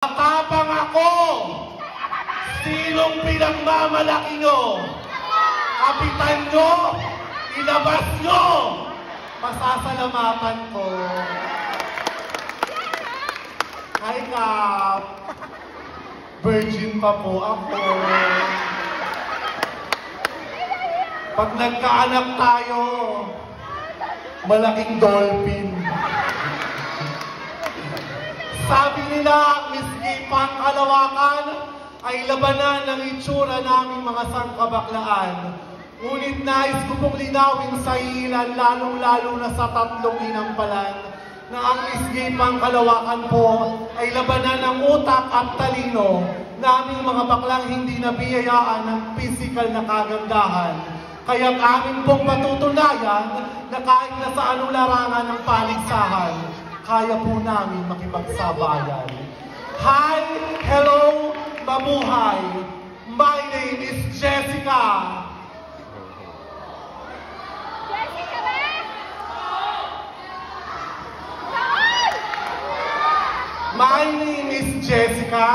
Matapang ako! Sinong pinagmamalaki nyo? Kapitan nyo? Ilabas nyo! Masasalamatan ko. Hi, Kap! Virgin pa po ako. Pag nagkaanak tayo, malaking dolphin. Sabi nila, Miss Gipang Kalawakan ay labanan ng itsura naming mga sangkabaklaan. Ngunit nais ko pong linawin sa ilan, lalong-lalo na sa tatlong inampalan, na ang Miss Gipang Kalawakan po ay labanan ng utak at talino naming mga baklang hindi nabiyayaan ng physical na kagandahan. Kaya't amin pong patutunayan na kahit na sa anong larangan ng paligsahan, kaya po namin makipagsabayan. Hi! Hello! Mabuhay! My name is Jessica! Jessica ba? My name is Jessica!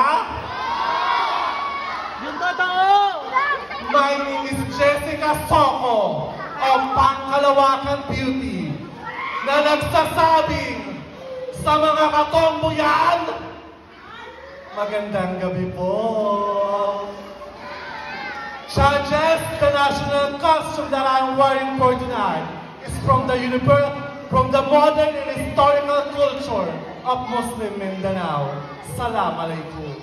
Yung totoo! My name is Jessica Soco of Pangkalawakan Beauty na nagsasabing sa mga katomboyan, magandang gabi po. Judges, the national costume that I'm wearing for tonight is from the modern and historical culture of Muslim Mindanao. Salam alaikum.